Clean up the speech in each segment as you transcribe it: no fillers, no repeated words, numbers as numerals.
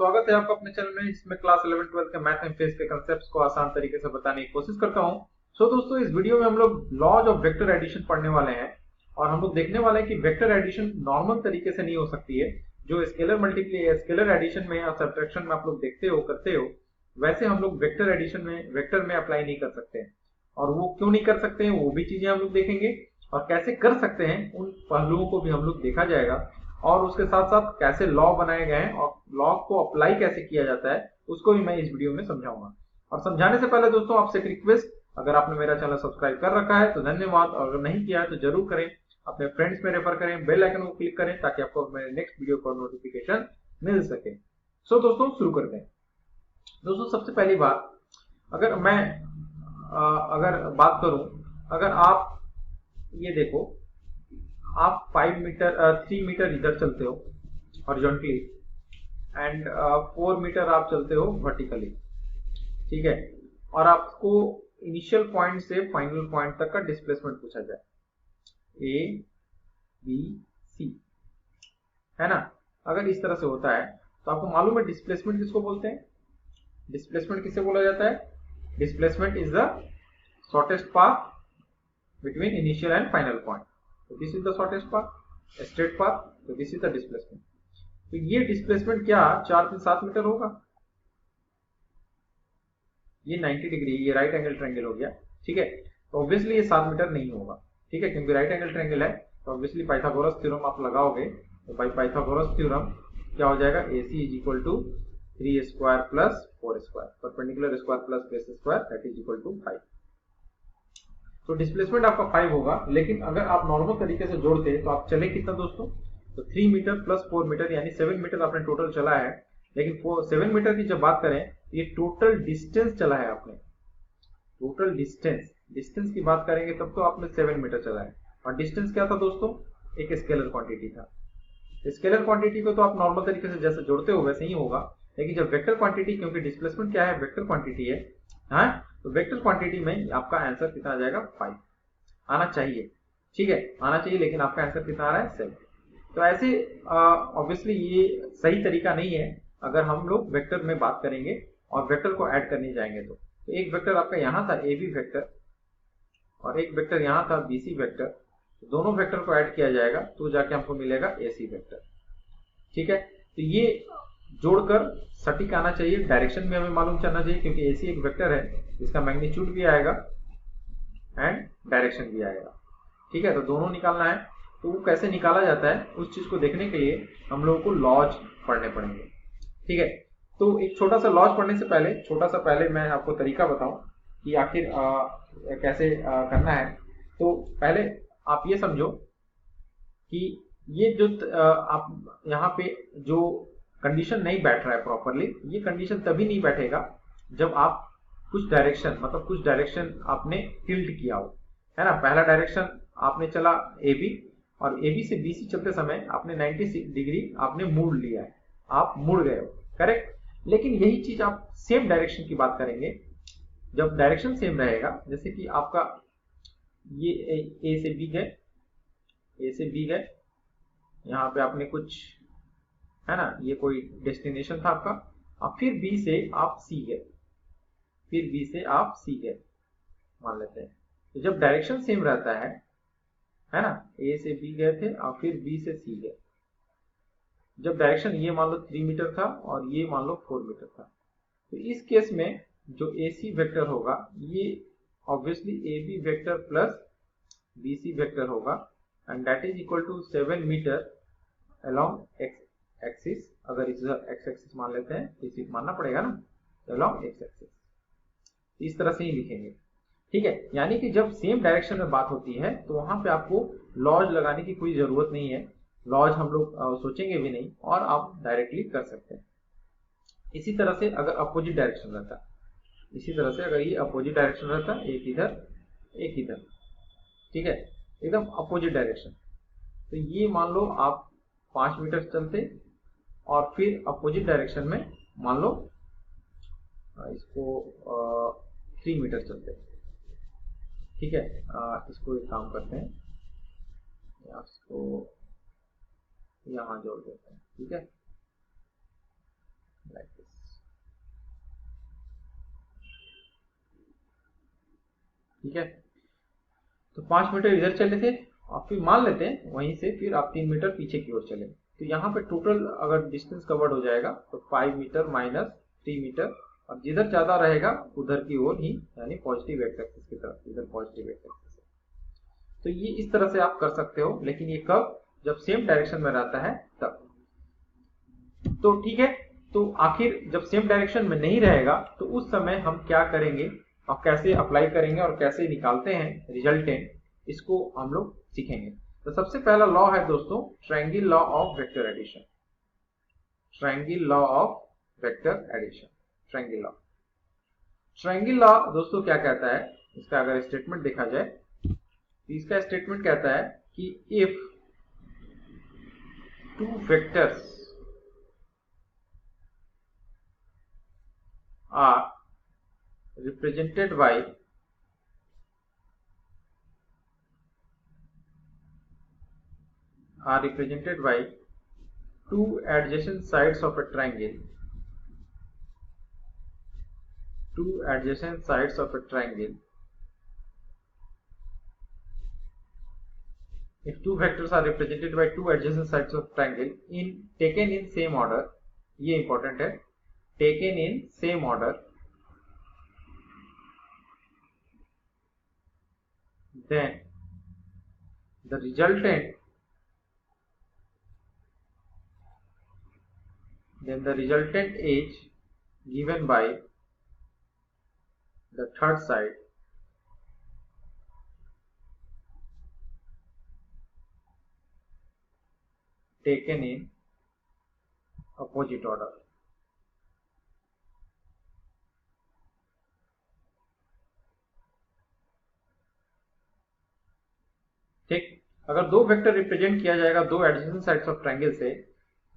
स्वागत है आपका अपने चैनल में, जिसमें क्लास 11 12 के मैथ एंड फिजिक्स के कांसेप्ट्स को आसान तरीके से बताने की कोशिश करता हूं। दोस्तों, इस वीडियो में हम लोग लॉज ऑफ वेक्टर एडिशन पढ़ने वाले हैं और हम लोग देखने वाले हैं कि वेक्टर एडिशन नॉर्मल तरीके से नहीं हो सकती है। जो स्केलर एडिशन में या सब्ट्रैक्शन में आप लोग देखते हो करते हो, वैसे हम लोग वेक्टर में अप्लाई नहीं कर सकते हैं। और वो क्यों नहीं कर सकते हैं वो भी चीजें हम लोग देखेंगे, और कैसे कर सकते हैं उन पहलुओं को भी हम लोग देखा जाएगा। और उसके साथ साथ कैसे लॉ बनाए गए हैं और लॉ को अप्लाई कैसे किया जाता है उसको भी मैं इस वीडियो में समझाऊंगा। और समझाने से पहले दोस्तों आपसे एक रिक्वेस्ट, अगर आपने मेरा चैनल सब्सक्राइब कर रखा है तो धन्यवाद, और अगर नहीं किया है तो जरूर करें, अपने फ्रेंड्स में रेफर करें, बेल आइकन को क्लिक करें ताकि आपको मेरे नेक्स्ट वीडियो का नोटिफिकेशन मिल सके। दोस्तों शुरू करते हैं। दोस्तों सबसे पहली बात, अगर मैं अगर बात करूं, अगर आप ये देखो, आप 3 मीटर इधर चलते हो हॉरिजॉन्टली एंड 4 मीटर आप चलते हो वर्टिकली, ठीक है। और आपको इनिशियल पॉइंट से फाइनल पॉइंट तक का डिस्प्लेसमेंट पूछा जाए, ए बी सी, है ना। अगर इस तरह से होता है तो आपको मालूम है डिस्प्लेसमेंट किसको बोलते हैं। डिस्प्लेसमेंट किसे बोला जाता है? Displacement is the shortest path between initial and final point. तो this is the shortest path, straight path, तो दिस इज द डिस्प्लेसमेंट। तो ये डिस्प्लेसमेंट क्या 4 3 7 मीटर होगा? ये 90 डिग्री, ये राइट एंगल ट्रायंगल हो गया, ठीक है। तो ऑब्वियसली ये 7 मीटर नहीं होगा, ठीक है, क्योंकि राइट एंगल ट्रायंगल है। तो ऑब्वियसली पाइथागोरस थ्योरम आप लगाओगे तो बाई पाइथागोरस थ्योरम क्या हो जाएगा, AC is equal to 3 square plus 4 square, perpendicular square plus base square, that is equal to 5। तो डिस्प्लेसमेंट आपका 5 होगा। लेकिन अगर आप नॉर्मल तरीके से जोड़ते तो आप चले कितना दोस्तों? तो 3 मीटर प्लस 4 मीटर यानी 7 मीटर आपने टोटल चला है। लेकिन 7 मीटर की जब बात करें, ये टोटल डिस्टेंस चला है आपने। टोटल डिस्टेंस की बात करेंगे तब तो आपने 7 मीटर चला है। और डिस्टेंस क्या था दोस्तों? एक स्केलर क्वांटिटी था। स्केलर क्वांटिटी को तो आप नॉर्मल तरीके से जैसे जोड़ते हो वैसे ही होगा। लेकिन जब वेक्टर क्वांटिटी, क्योंकि डिस्प्लेसमेंट क्या है, वेक्टर क्वांटिटी है, हाँ, तो वेक्टर क्वांटिटी में आपका आंसर कितना आ जाएगा? 5 आना चाहिए, ठीक है, आना चाहिए। लेकिन आपका आंसर कितना आ रहा है? 7। तो ऐसे ऑब्वियसली ये सही तरीका नहीं है अगर हम लोग वेक्टर में बात करेंगे और वेक्टर को ऐड करने जाएंगे। तो एक वेक्टर आपका यहाँ था AB वेक्टर, और एक वेक्टर यहाँ था BC वेक्टर। तो दोनों वेक्टर को ऐड किया जाएगा तो जाके हमको मिलेगा AC वेक्टर, ठीक है। तो ये जोड़कर सटीक आना चाहिए, डायरेक्शन भी हमें मालूम चलना चाहिए, क्योंकि AC एक वेक्टर है, इसका मैग्नीट्यूड भी आएगा एंड डायरेक्शन भी आएगा, ठीक है। तो दोनों निकालना है। तो वो कैसे निकाला जाता है उस चीज को देखने के लिए हम लोगों को लॉज पढ़ने पड़ेंगे, ठीक है। तो एक छोटा सा लॉज पढ़ने से पहले मैं आपको तरीका बताऊं कि आखिर कैसे करना है। तो पहले आप ये समझो कि ये जो आप यहाँ पे जो कंडीशन नहीं बैठ रहा है प्रॉपरली, ये कंडीशन तभी नहीं बैठेगा जब आप कुछ डायरेक्शन आपने टिल्ट किया हो, है ना। पहला डायरेक्शन आपने चला AB, और AB से BC चलते समय आपने 90 डिग्री आपने मोड़ लिया है, आप मुड़ गए हो, करेक्ट। लेकिन यही चीज आप सेम डायरेक्शन की बात करेंगे, जब डायरेक्शन सेम रहेगा, जैसे कि आपका ये A से B गए, यहाँ पे आपने कुछ, है ना, ये कोई डेस्टिनेशन था आपका, अब फिर B से आप C गए, फिर B से आप C गए, मान लेते हैं। तो जब डायरेक्शन सेम रहता है ना, A से B गए थे और फिर B से C गए। जब डायरेक्शन ये मान लो 3 मीटर था और ये मान लो 4 मीटर था, तो इस केस में जो AC वेक्टर होगा ये obviously AB vector plus BC vector होगा, and that is equal to 7 metre along x axis. अगर इस एक्स एक्सिस मान लेते हैं, इसी मानना पड़ेगा ना, अलोंग एक्स एक्सिस, इस तरह से ही लिखेंगे, ठीक है। यानी कि जब सेम डायरेक्शन में बात होती है तो वहां पे आपको लॉज लगाने की कोई जरूरत नहीं है, लॉज हम लोग सोचेंगे भी नहीं और आप डायरेक्टली कर सकते हैं। इसी तरह से अगर अपोजिट डायरेक्शन रहता, इसी तरह से अगर ये अपोजिट डायरेक्शन रहता, एक इधर, ठीक है, एकदम अपोजिट डायरेक्शन, तो ये मान लो आप 5 मीटर चलते और फिर अपोजिट डायरेक्शन में मान लो इसको 3 मीटर चलते, ठीक है। इसको एक काम करते हैं, इसको यहाँ जोड़ देते हैं, ठीक है, ठीक है, तो 5 मीटर इधर चले थे, और फिर मान लेते हैं वहीं से फिर आप 3 मीटर पीछे की ओर चले, तो यहाँ पे टोटल अगर डिस्टेंस कवर्ड हो जाएगा तो 5 मीटर माइनस 3 मीटर, और जिधर ज्यादा रहेगा उधर की ओर ही, यानी पॉजिटिव एक्स एक्सिस की तरफ, इधर पॉजिटिव एक्स एक्सिस है। तो ये इस तरह से आप कर सकते हो, लेकिन ये कब, जब सेम डायरेक्शन में रहता है तब। तो ठीक है, तो आखिर जब सेम डायरेक्शन में नहीं रहेगा तो उस समय हम क्या करेंगे और कैसे अप्लाई करेंगे और कैसे निकालते हैं रिजल्टेंट, इसको हम लोग सीखेंगे। तो सबसे पहला लॉ है दोस्तों triangle law of vector addition. Triangle law of vector addition, triangle law. Triangle law दोस्तों क्या कहता है, इसका अगर स्टेटमेंट देखा जाए तो इसका स्टेटमेंट कहता है कि if two vectors are represented by two adjacent sides of a triangle, if two vectors are represented by two adjacent sides of triangle taken in same order, ये important है, taken in same order, then the resultant is given by the third side taken in opposite order। ठीक, अगर दो vector represent किया जाएगा दो adjacent sides of triangle से,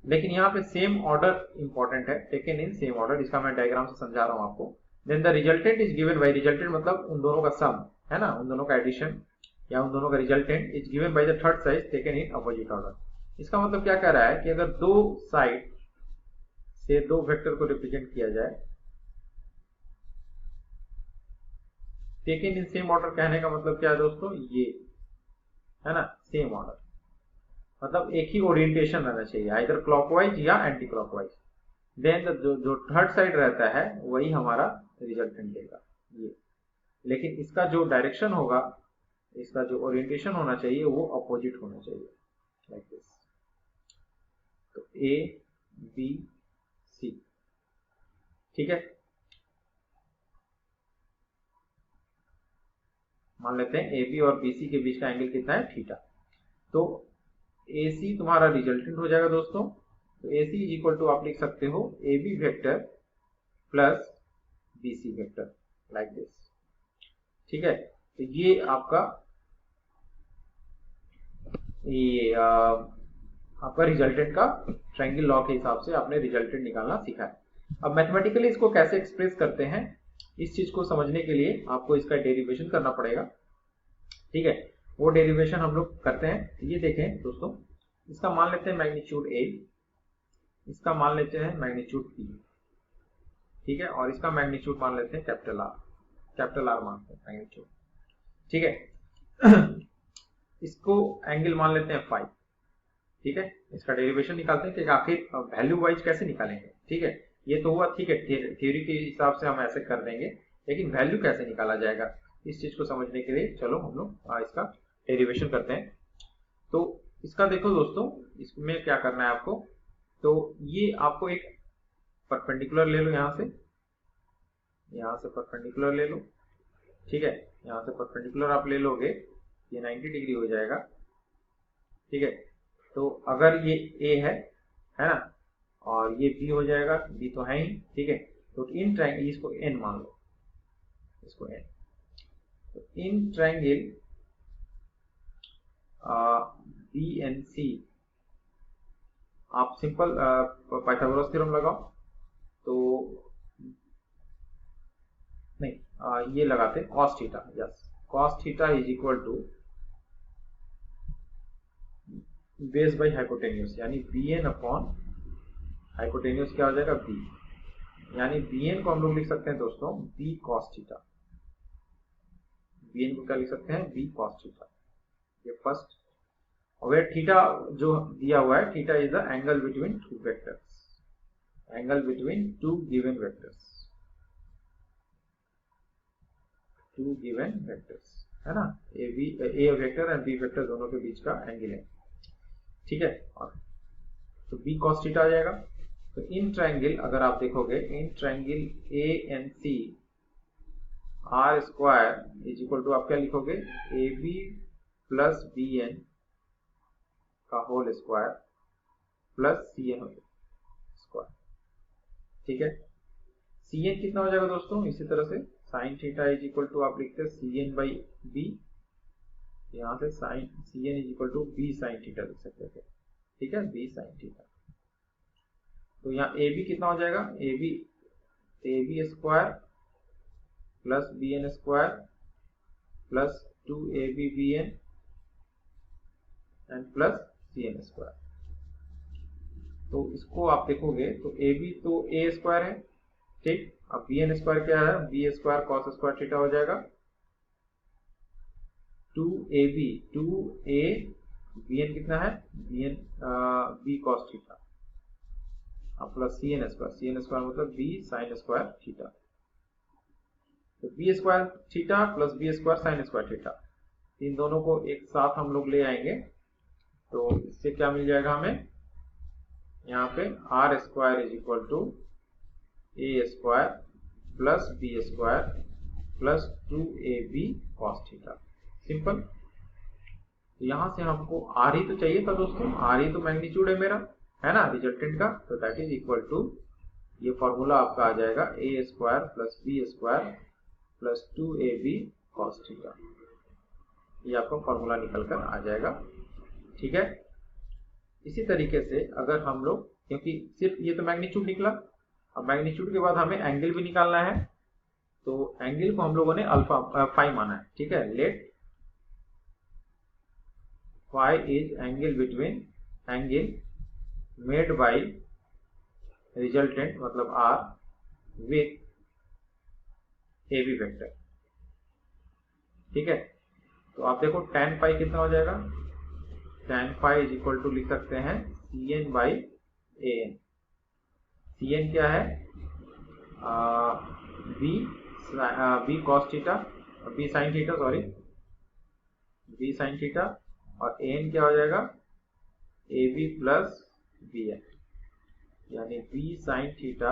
लेकिन यहाँ पे सेम ऑर्डर इंपॉर्टेंट है, टेकन इन सेम ऑर्डर, इसका मैं डायग्राम से समझा रहा हूँ आपको। Then the resultant is given by, resultant मतलब उन दोनों का सम है ना, उन दोनों का एडिशन या उन दोनों का resultant is given by the third side taken in opposite order. इसका मतलब क्या कह रहा है कि अगर दो साइड से दो वेक्टर को रिप्रेजेंट किया जाए, टेकन इन सेम ऑर्डर कहने का मतलब क्या है दोस्तों, ये है ना सेम ऑर्डर, मतलब एक ही ओरिएंटेशन रहना चाहिए, आइदर क्लॉकवाइज या एंटी क्लॉकवाइज। देन जो थर्ड साइड रहता है वही हमारा रिजल्टेंट देगा ये, लेकिन इसका जो डायरेक्शन होगा, इसका जो ओरिएंटेशन होना चाहिए वो अपोजिट होना चाहिए, लाइक दिस। तो ए बी सी, ठीक है, मान लेते हैं ए बी और बी सी के बीच का एंगल कितना है, थीटा। तो ए सी तुम्हारा रिजल्टेंट हो जाएगा दोस्तों। तो A C is equal to आप लिख सकते हो A B vector plus B C vector, like this, ठीक है। तो ये आपका आपका रिजल्टेंट का ट्रायंगल लॉ के हिसाब से आपने रिजल्टेंट निकालना सीखा है। अब मैथमेटिकली इसको कैसे एक्सप्रेस करते हैं, इस चीज को समझने के लिए आपको इसका डेरिवेशन करना पड़ेगा, ठीक है। वो डेरिवेशन हम लोग करते हैं। ये देखें दोस्तों, इसका मान लेते हैं मैग्नीट्यूड ए, इसका मान लेते हैं मैग्नीट्यूड पी, ठीक है, और इसका मैग्नीट्यूड मान लेते हैं कैपिटल आर मानते हैं मैग्नीट्यूड, ठीक है। इसको एंगल मान लेते हैं फाई, ठीक है। इसका डेरिवेशन निकालते हैं कि आखिर वैल्यू वाइज कैसे निकालेंगे, ठीक है। ये तो हुआ, ठीक है, थ्योरी के हिसाब से हम ऐसे कर देंगे, लेकिन वैल्यू कैसे निकाला जाएगा, इस चीज को समझने के लिए चलो हम लोग इसका डेरिवेशन करते हैं। तो इसका देखो दोस्तों, इसमें क्या करना है आपको, तो ये आपको एक परपेंडिकुलर ले लो, यहाँ से परपेंडिकुलर ले लो, ठीक है। यहाँ से परपेंडिकुलर आप ले लोगे, ये 90 डिग्री हो जाएगा, ठीक है। तो अगर ये ए है ना, और ये बी हो जाएगा, बी तो है ही, ठीक है। तो इन ट्रायंगल, इसको एन मान लो, इसको एन, तो in triangle B N C आप सिंपल पाइथागोरस थ्योरम लगाओ, तो नहीं ये लगाते cos theta, yes, cos theta is equal to base by hypotenuse, यानी बी एन अपॉन हाइपोटेन्यूज क्या हो जाएगा, बी, यानी बी एन को हम लोग लिख सकते हैं दोस्तों बी cos थीटा, bn को क्या लिख सकते हैं, b cos थीटा, ये फर्स्ट। और थीटा जो दिया हुआ है, theta is the angle between two vectors, angle between two given vectors, two given vectors, है ना, A vector and B vector दोनों के बीच का एंगल है, ठीक है। और तो b cos थीटा आ जाएगा। तो इन ट्रायंगल अगर आप देखोगे, in triangle A and C R square is equal to आप क्या लिखोगे, A B plus B N का whole square plus C N square, ठीक है। सी एन कितना हो जाएगा दोस्तों, इसी तरह से sine theta is equal to आप लिखते हैं सी एन बाई बी, यहाँ से sine C N is equal to B sine theta लिख सकते थे, ठीक है, बी साइन थीटा। तो यहाँ ए बी कितना हो जाएगा, A B square plus B N square plus 2ab bn and plus C N square. तो इसको आप देखोगे तो ए बी तो ए स्क्वायर है, ठीक। अब बी एन स्क्वायर क्या है, B square cos square theta हो जाएगा, 2ab 2a bn कितना है, bn b cos theta plus C N square मतलब बी साइन स्क्वायर थीटा। तो B square theta plus B square sine square theta, इन दोनों को एक साथ हम लोग ले आएंगे, तो इससे क्या मिल जाएगा हमें, यहाँ पे R square is equal to A square plus B square plus 2ab cos theta, simple. यहां से हमको आर ही तो चाहिए था दोस्तों, आर ही तो मैग्नीट्यूड है मेरा, है ना, रिजल्टेंट का। तो दैट इज इक्वल टू, ये फॉर्मूला आपका आ जाएगा A square plus B square plus 2ab cos theta, ये आपका फॉर्मूला निकल कर आ जाएगा, ठीक है। इसी तरीके से अगर हम लोग, क्योंकि सिर्फ ये तो मैग्नीट्यूड निकला, अब मैग्नीट्यूड के बाद हमें एंगल भी निकालना है, तो एंगल को हम लोगों ने अल्फा फाई माना है, ठीक है। Let phi is angle between, angle made by resultant मतलब R with A B vector, ठीक है। तो आप देखो tan पाई कितना हो जाएगा, tan pi is equal to लिख सकते हैं C N by A N. C N क्या है, B cos theta, B sine theta sorry, B sine theta, और ए एन क्या हो जाएगा, A B plus B N, यानी B sine theta,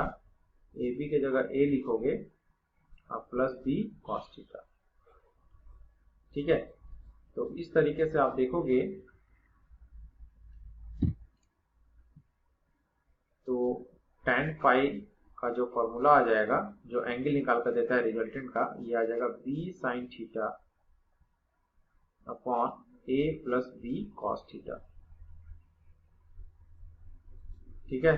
A B के जगह ए लिखोगे प्लस बी कॉस थीटा, ठीक है। तो इस तरीके से आप देखोगे तो tan पाई का जो फॉर्मूला आ जाएगा, जो एंगल निकाल कर देता है रिजल्टेंट का, ये आ जाएगा बी साइन थीटा अपॉन ए प्लस बी कॉस थीटा, ठीक है।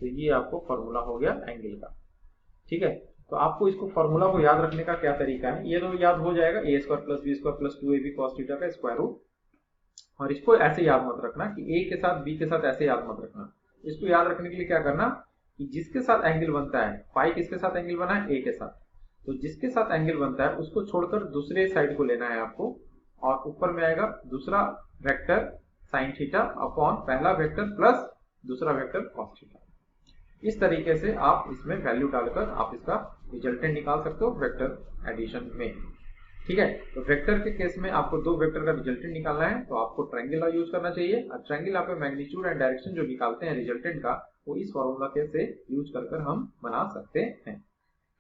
तो ये आपको फॉर्मूला हो गया एंगल का, ठीक है। तो आपको इसको फॉर्मूला को याद रखने का क्या तरीका है, ये तो याद हो जाएगा, A square plus B square plus 2ab cos theta का स्क्वायर रूट। और इसको ऐसे याद मत रखना कि ए के साथ बी के साथ ऐसे याद मत रखना, इसको याद रखने के लिए क्या करना कि जिसके साथ एंगल बनता है, पाई किसके साथ एंगल बना है, ए के साथ, तो जिसके साथ एंगल बनता है उसको छोड़कर दूसरे साइड को लेना है आपको, और ऊपर में आएगा दूसरा वेक्टर साइन थीटा अपॉन पहला वेक्टर प्लस दूसरा वेक्टर कॉस थीटा। इस तरीके से आप इसमें वैल्यू डालकर आप इसका रिजल्टेंट निकाल सकते हो वेक्टर एडिशन में, ठीक है। तो वेक्टर के केस में आपको दो वेक्टर का रिजल्टेंट निकालना है, तो आपको ट्रायंगल का यूज करना चाहिए, और ट्रायंगल आप मैग्नीट्यूड एंड डायरेक्शन जो निकालते हैं रिजल्टेंट का, वो इस फॉर्मूला के से यूज कर हम बना सकते हैं,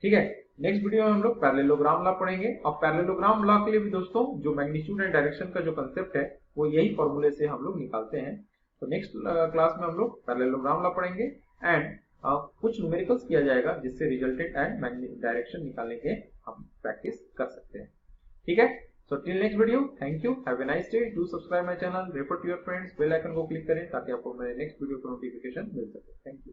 ठीक है। नेक्स्ट वीडियो में हम लोग पैरेललोग्राम लॉ पढ़ेंगे, और पैरेललोग्राम लॉ के लिए भी दोस्तों जो मैग्नीट्यूड एंड डायरेक्शन का जो कंसेप्ट है वो यही फॉर्मूले से हम लोग निकालते हैं। तो नेक्स्ट क्लास में हम लोग पैरेललोग्राम लॉ पढ़ेंगे एंड कुछ न्यूमेरिकल्स किया जाएगा, जिससे रिजल्टेंट एंड डायरेक्शन निकालने के हम प्रैक्टिस कर सकते हैं, ठीक है। So till next video, thank you, have a nice day, do subscribe my channel, refer to your friends, bell icon को क्लिक करें ताकि आपको मेरे नेक्स्ट वीडियो का नोटिफिकेशन मिल सके। Thank you.